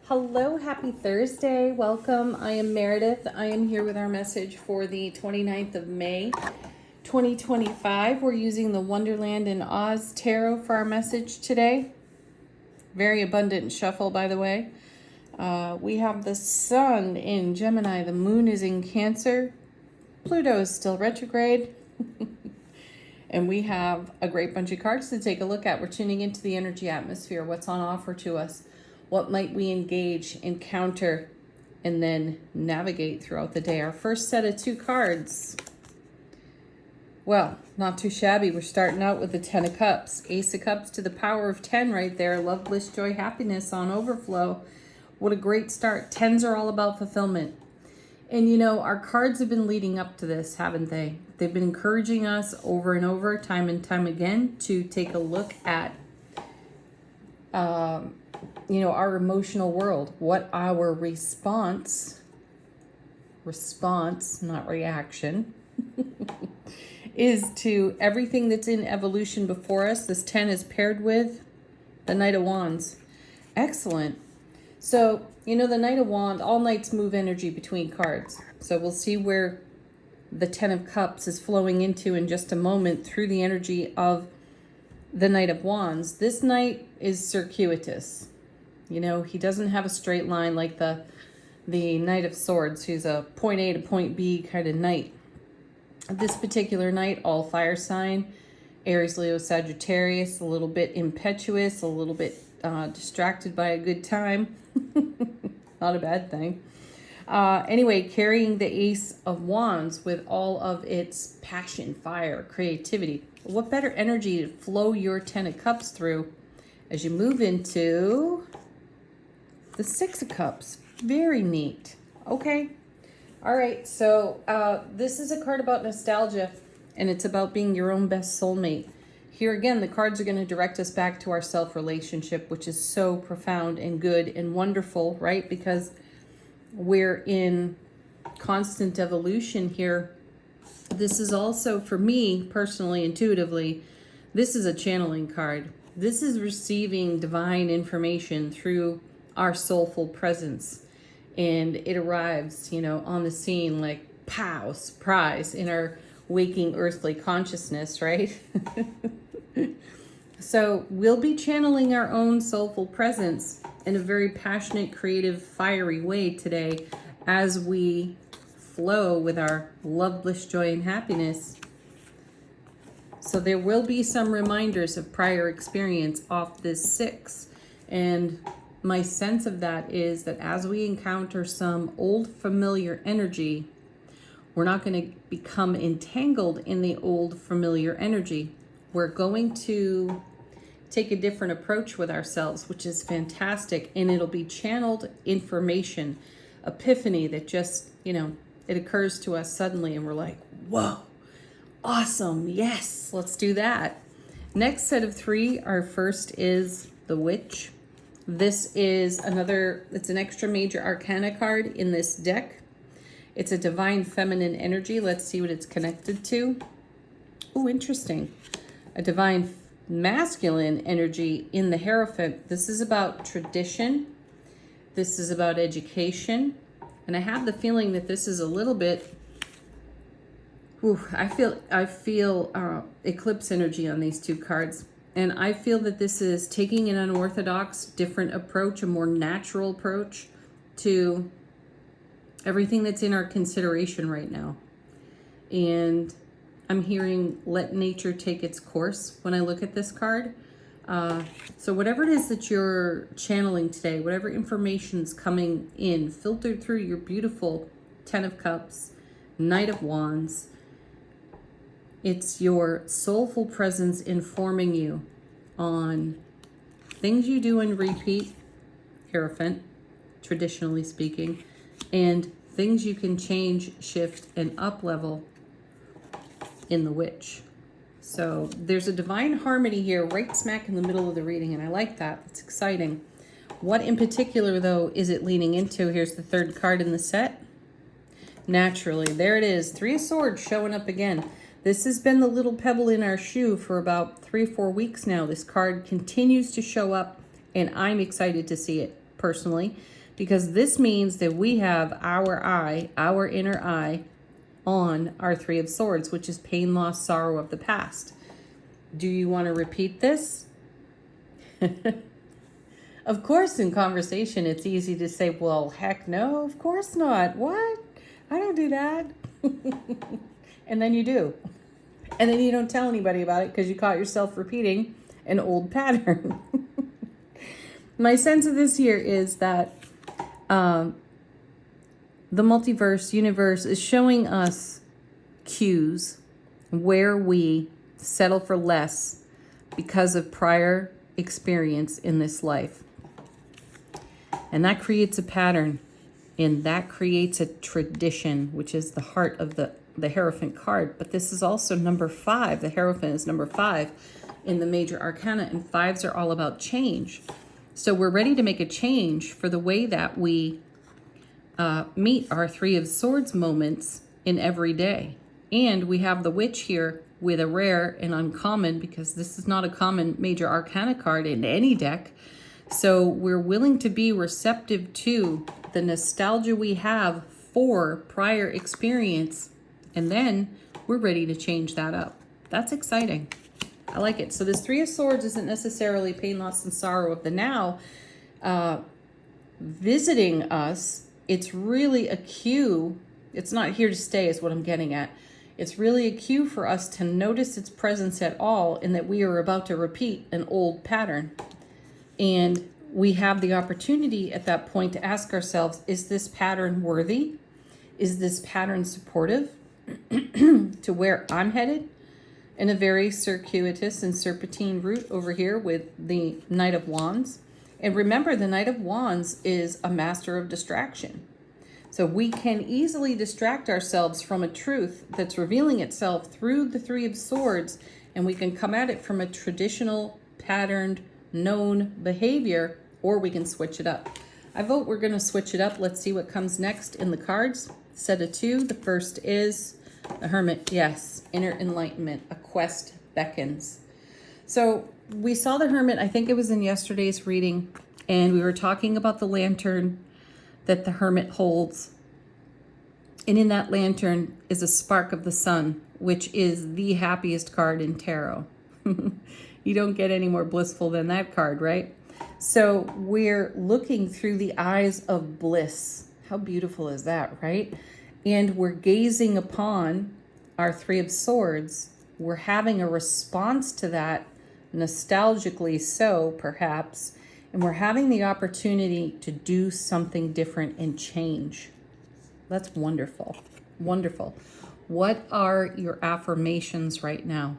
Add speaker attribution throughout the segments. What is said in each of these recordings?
Speaker 1: Hello, happy Thursday. Welcome. I am Meredith. I am here with our message for the 29th of May, 2025. We're using the Wonderland in Oz Tarot for our message today. Very abundant shuffle, by the way. We have the Sun in Gemini. The Moon is in Cancer. Pluto is still retrograde. And we have a great bunch of cards to take a look at. We're tuning into the energy atmosphere, what's on offer to us. What might we engage, encounter, and then navigate throughout the day? Our first set of 2 cards. Well, not too shabby. We're starting out with the 10 of Cups. Ace of Cups to the power of 10 right there. Love, bliss, joy, happiness on overflow. What a great start. 10s are all about fulfillment. And you know, our cards have been leading up to this, haven't they? They've been encouraging us over and over, time and time again, to take a look at our emotional world, what our response, not reaction, is to everything that's in evolution before us. This 10 is paired with the Knight of Wands. Excellent. So, the Knight of Wands, all knights move energy between cards. So we'll see where the 10 of Cups is flowing into in just a moment through the energy of the Knight of Wands. This knight is circuitous. He doesn't have a straight line like the Knight of Swords, who's a point A to point B kind of knight. This particular knight, all fire sign, Aries, Leo, Sagittarius, a little bit impetuous, a little bit distracted by a good time. Not a bad thing. Anyway, carrying the Ace of Wands with all of its passion, fire, creativity. What better energy to flow your 10 of Cups through as you move into the 6 of Cups. Very neat. Okay. All right. So this is a card about nostalgia, and it's about being your own best soulmate. Here again, the cards are going to direct us back to our self-relationship, which is so profound and good and wonderful, right? Because we're in constant evolution here. This is also, for me personally, intuitively, this is a channeling card. This is receiving divine information through our soulful presence. And it arrives, on the scene like, pow, surprise, in our waking earthly consciousness, right? So we'll be channeling our own soulful presence in a very passionate, creative, fiery way today as we flow with our love, bliss, joy, and happiness. So there will be some reminders of prior experience off this 6. And my sense of that is that as we encounter some old familiar energy, we're not going to become entangled in the old familiar energy. We're going to take a different approach with ourselves, which is fantastic. And it'll be channeled information, epiphany that just, it occurs to us suddenly and we're like, whoa, awesome. Yes, let's do that. Next set of 3, our first is the Witch. This is it's an extra major arcana card in this deck. It's a divine feminine energy. Let's see what it's connected to. Oh, interesting. A divine masculine energy in the Hierophant. This is about tradition. This is about education. And I have the feeling that this is a little bit, I feel eclipse energy on these 2 cards. And I feel that this is taking an unorthodox, different approach, a more natural approach to everything that's in our consideration right now. And I'm hearing let nature take its course when I look at this card. So whatever it is that you're channeling today, whatever information's coming in, filtered through your beautiful 10 of Cups, Knight of Wands, it's your soulful presence informing you on things you do and repeat, Hierophant, traditionally speaking, and things you can change, shift, and up-level in the Witch. So there's a divine harmony here right smack in the middle of the reading, and I like that. It's exciting. What in particular, though, is it leaning into? Here's the 3rd card in the set. Naturally, there it is. 3 of Swords showing up again. This has been the little pebble in our shoe for about 3 or 4 weeks now. This card continues to show up, and I'm excited to see it. personally, because this means that we have our inner eye, on our Three of Swords, which is pain, loss, sorrow of the past. Do you want to repeat this? Of course, in conversation, it's easy to say, well, heck no, of course not. What? I don't do that. And then you do. And then you don't tell anybody about it because you caught yourself repeating an old pattern. My sense of this here is that the multiverse universe is showing us cues where we settle for less because of prior experience in this life. And that creates a pattern, and that creates a tradition, which is the heart of the Hierophant card. But this is also number 5. The Hierophant is number 5 in the major arcana, and 5s are all about change. So we're ready to make a change for the way that we meet our Three of Swords moments in every day. And we have the Witch here with a rare and uncommon, because this is not a common major arcana card in any deck. So we're willing to be receptive to the nostalgia we have for prior experience, and then we're ready to change that up. That's exciting. I like it. So this Three of Swords isn't necessarily pain, loss, and sorrow of the now visiting us. It's really a cue. It's not here to stay is what I'm getting at. It's really a cue for us to notice its presence at all, and that we are about to repeat an old pattern. And we have the opportunity at that point to ask ourselves, is this pattern worthy? Is this pattern supportive to where I'm headed? In a very circuitous and serpentine route over here with the Knight of Wands. And remember, the Knight of Wands is a master of distraction. So we can easily distract ourselves from a truth that's revealing itself through the Three of Swords, and we can come at it from a traditional, patterned, known behavior, or we can switch it up. I vote we're going to switch it up. Let's see what comes next in the cards. Set of 2. The first is the Hermit. Yes, inner enlightenment. A quest beckons. So we saw the Hermit, I think it was in yesterday's reading, and we were talking about the lantern that the Hermit holds. And in that lantern is a spark of the sun, which is the happiest card in tarot. You don't get any more blissful than that card, right? So we're looking through the eyes of bliss. How beautiful is that, right? And we're gazing upon our Three of Swords. We're having a response to that, nostalgically so, perhaps. And we're having the opportunity to do something different and change. That's wonderful. Wonderful. What are your affirmations right now?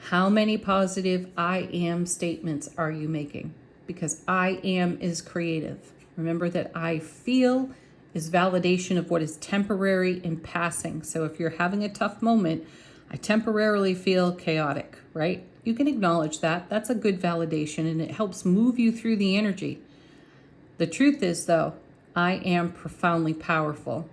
Speaker 1: How many positive I am statements are you making? Because I am is creative. Remember that I feel is validation of what is temporary and passing. So if you're having a tough moment, I temporarily feel chaotic, right? You can acknowledge that. That's a good validation, and it helps move you through the energy. The truth is, though, I am profoundly powerful.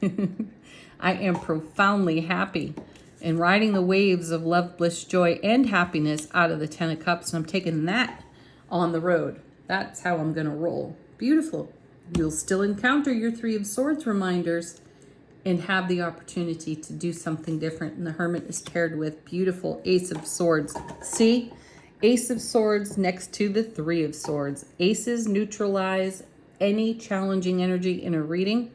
Speaker 1: I am profoundly happy and riding the waves of love, bliss, joy, and happiness out of the 10 of Cups. And I'm taking that on the road. That's how I'm going to roll. Beautiful. You'll still encounter your Three of Swords reminders and have the opportunity to do something different. And the Hermit is paired with beautiful Ace of Swords. See? Ace of Swords next to the Three of Swords. Aces neutralize any challenging energy in a reading.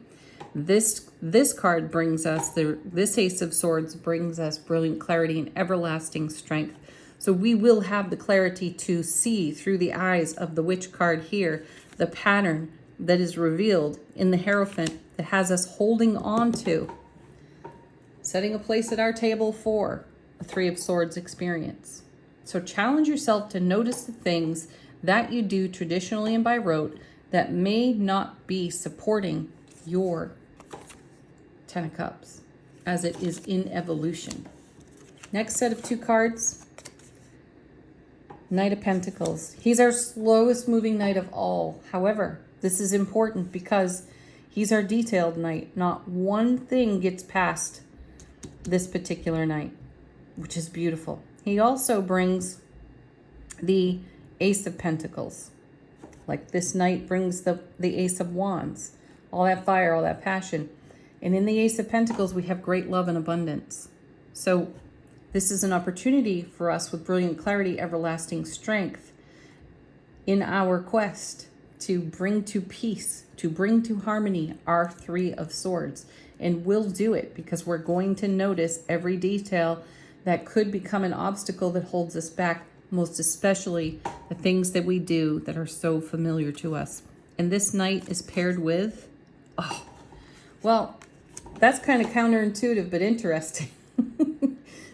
Speaker 1: This card brings us, this Ace of Swords brings us brilliant clarity and everlasting strength. So we will have the clarity to see through the eyes of the Witch card here, the pattern that is revealed in the Hierophant that has us holding on to, setting a place at our table for a Three of Swords experience. So challenge yourself to notice the things that you do traditionally and by rote that may not be supporting your 10 of Cups as it is in evolution. Next set of 2 cards, Knight of Pentacles. He's our slowest moving knight of all. However, this is important because he's our detailed knight. Not one thing gets past this particular knight, which is beautiful. He also brings the Ace of Pentacles. Like this night brings the Ace of Wands, all that fire, all that passion. And in the Ace of Pentacles, we have great love and abundance. So this is an opportunity for us with brilliant clarity, everlasting strength in our quest to bring to peace, to bring to harmony our Three of Swords. And we'll do it because we're going to notice every detail that could become an obstacle that holds us back, most especially the things that we do that are so familiar to us. And this night is paired with, oh, well, that's kind of counterintuitive, but interesting.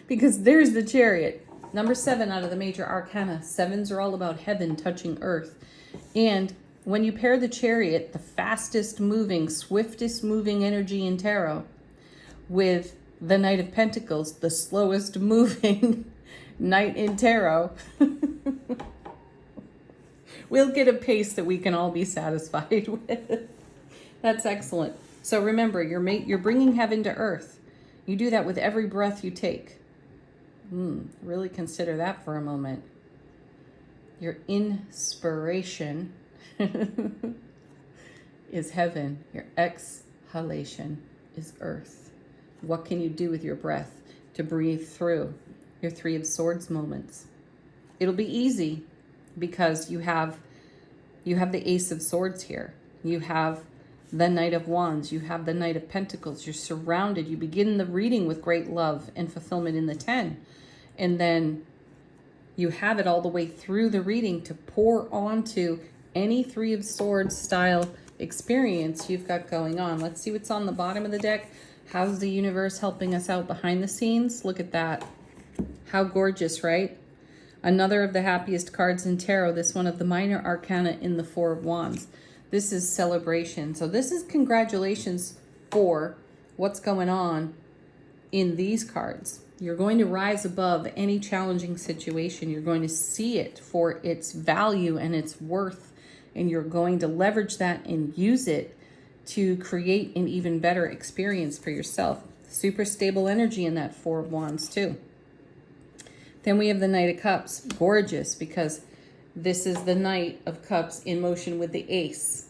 Speaker 1: Because there's the Chariot, number 7 out of the major arcana. 7s are all about heaven touching earth. And when you pair the Chariot, the fastest moving, swiftest moving energy in tarot, with the Knight of Pentacles, the slowest moving knight in tarot, we'll get a pace that we can all be satisfied with. That's excellent. So remember, you're bringing heaven to earth. You do that with every breath you take. Really consider that for a moment. Your inspiration is heaven. Your exhalation is earth. What can you do with your breath to breathe through your Three of Swords moments? It'll be easy because you have the Ace of Swords here. You have the Knight of Wands. You have the Knight of Pentacles. You're surrounded. You begin the reading with great love and fulfillment in the 10. And then you have it all the way through the reading to pour onto any Three of Swords style experience you've got going on. Let's see what's on the bottom of the deck. How's the universe helping us out behind the scenes? Look at that. How gorgeous, right? Another of the happiest cards in tarot, this one of the minor arcana in the Four of Wands. This is celebration. So this is congratulations for what's going on in these cards. You're going to rise above any challenging situation. You're going to see it for its value and its worth, and you're going to leverage that and use it to create an even better experience for yourself. Super stable energy in that Four of Wands too. Then we have the Knight of Cups. Gorgeous, because this is the Knight of Cups in motion with the Ace.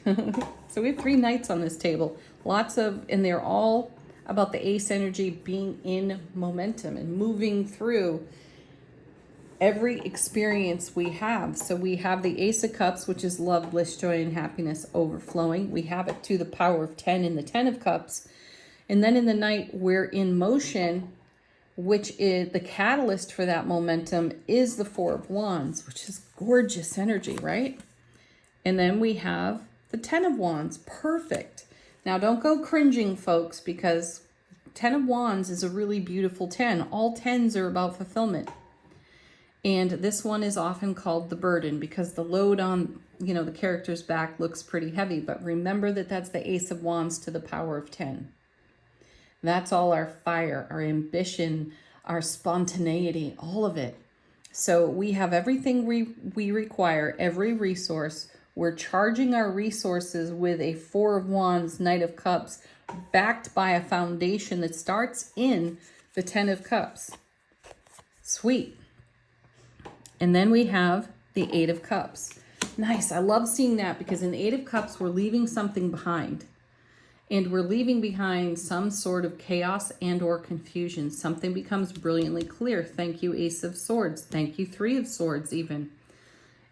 Speaker 1: So we have 3 knights on this table. And they're all about the Ace energy being in momentum and moving through every experience we have. So we have the Ace of Cups, which is love, bliss, joy, and happiness overflowing. We have it to the power of 10 in the 10 of Cups. And then in the night, we're in motion, which is the catalyst for that momentum is the Four of Wands, which is gorgeous energy, right? And then we have the 10 of Wands. Perfect. Now, don't go cringing, folks, because 10 of Wands is a really beautiful 10. All 10s are about fulfillment. And this one is often called the burden because the load on, the character's back looks pretty heavy. But remember that that's the Ace of Wands to the power of 10. That's all our fire, our ambition, our spontaneity, all of it. So we have everything we require, every resource. We're charging our resources with a Four of Wands, Knight of Cups, backed by a foundation that starts in the 10 of Cups. Sweet. And then we have the 8 of Cups. Nice. I love seeing that because in the 8 of Cups, we're leaving something behind. And we're leaving behind some sort of chaos and or confusion. Something becomes brilliantly clear. Thank you, Ace of Swords. Thank you, 3 of Swords even.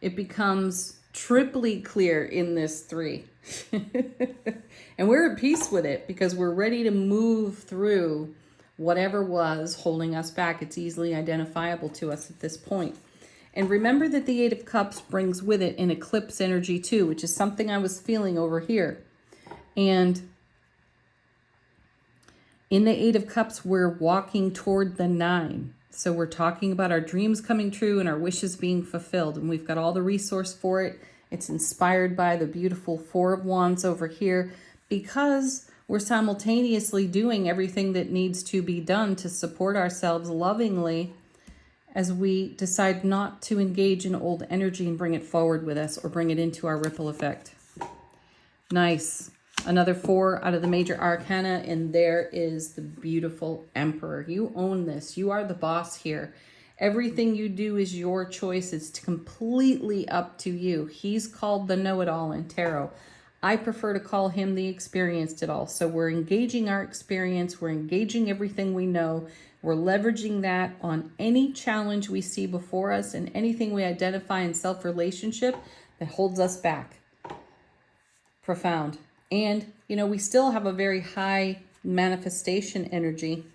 Speaker 1: It becomes triply clear in this 3. And we're at peace with it because we're ready to move through whatever was holding us back. It's easily identifiable to us at this point. And remember that the 8 of Cups brings with it an eclipse energy too, which is something I was feeling over here. And in the 8 of Cups, we're walking toward the 9. So we're talking about our dreams coming true and our wishes being fulfilled. And we've got all the resource for it. It's inspired by the beautiful Four of Wands over here because we're simultaneously doing everything that needs to be done to support ourselves lovingly as we decide not to engage in old energy and bring it forward with us or bring it into our ripple effect. Nice. Another 4 out of the major arcana, and there is the beautiful Emperor. You own this. You are the boss here. Everything you do is your choice. It's completely up to you. He's called the know-it-all in tarot. I prefer to call him the experienced it all. So we're engaging our experience. We're engaging everything we know. We're leveraging that on any challenge we see before us and anything we identify in self-relationship that holds us back. Profound. And, you know, we still have a very high manifestation energy.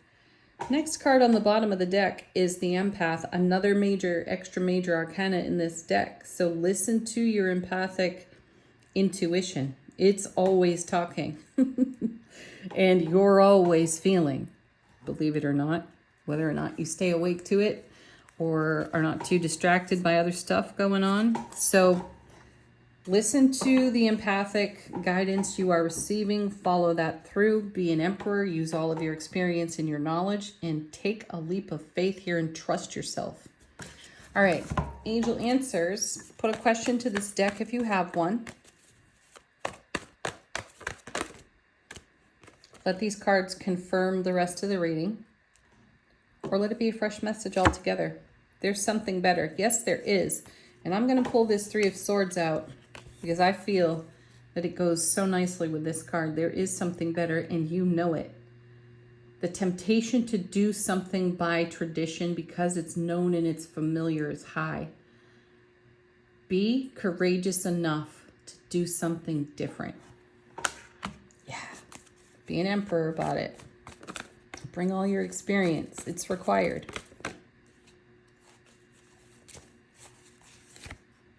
Speaker 1: Next card on the bottom of the deck is the empath, another major, extra major arcana in this deck. So listen to your empathic intuition. It's always talking. And you're always feeling, believe it or not, whether or not you stay awake to it or are not too distracted by other stuff going on. So listen to the empathic guidance you are receiving. Follow that through. Be an emperor. Use all of your experience and your knowledge and take a leap of faith here and trust yourself. All right, angel answers. Put a question to this deck if you have one. Let these cards confirm the rest of the reading, or let it be a fresh message altogether. There's something better. Yes, there is. And I'm going to pull this Three of Swords out because I feel that it goes so nicely with this card. There is something better, and you know it. The temptation to do something by tradition because it's known and it's familiar is high. Be courageous enough to do something different. Be an emperor about it. Bring all your experience. It's required.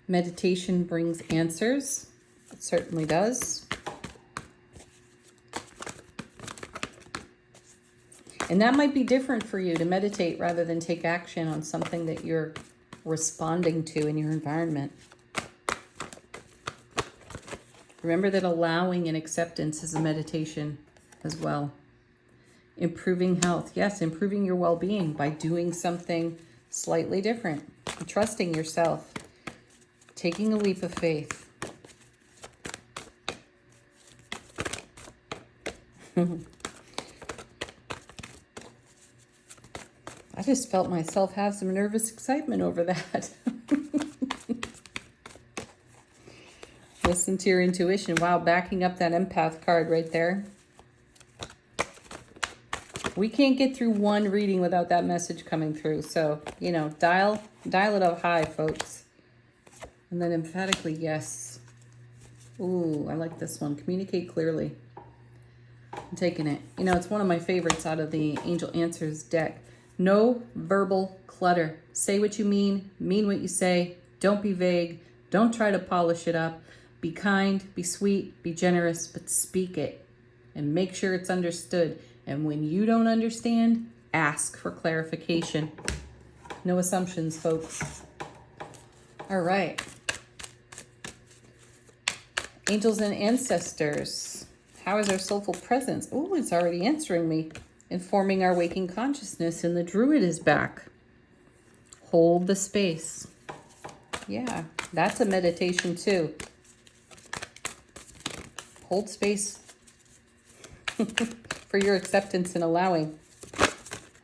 Speaker 1: Meditation brings answers. It certainly does. And that might be different for you to meditate rather than take action on something that you're responding to in your environment. Remember that allowing and acceptance is a meditation as well. Improving health. Yes, improving your well-being by doing something slightly different. Trusting yourself. Taking a leap of faith. I just felt myself have some nervous excitement over that. Listen to your intuition. Wow, backing up that empath card right there. We can't get through one reading without that message coming through. So, you know, dial it up high, folks. And then emphatically, yes. Ooh, I like this one. Communicate clearly. I'm taking it. You know, it's one of my favorites out of the Angel Answers deck. No verbal clutter. Say what you mean what you say. Don't be vague. Don't try to polish it up. Be kind, be sweet, be generous, but speak it. And make sure it's understood. And when you don't understand, ask for clarification. No assumptions, folks. All right. Angels and ancestors. How is our soulful presence? Oh, it's already answering me. Informing our waking consciousness, and the druid is back. Hold the space. Yeah, that's a meditation too. Hold space for your acceptance and allowing.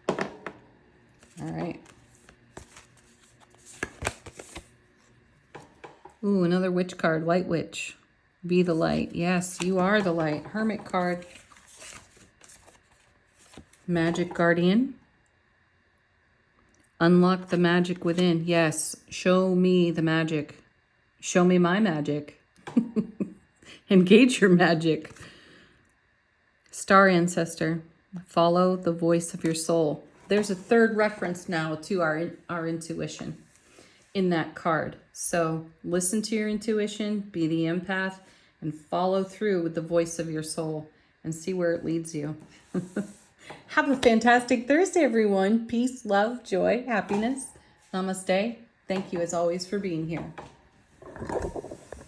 Speaker 1: All right. Ooh, another witch card, light witch. Be the light. Yes, you are the light. Hermit card. Magic guardian. Unlock the magic within. Yes, show me the magic. Show me my magic. Engage your magic. Star ancestor. Follow the voice of your soul. There's a third reference now to our intuition in that card. So listen to your intuition, be the empath, and follow through with the voice of your soul and see where it leads you. Have a fantastic Thursday, everyone. Peace, love, joy, happiness. Namaste. Thank you as always for being here.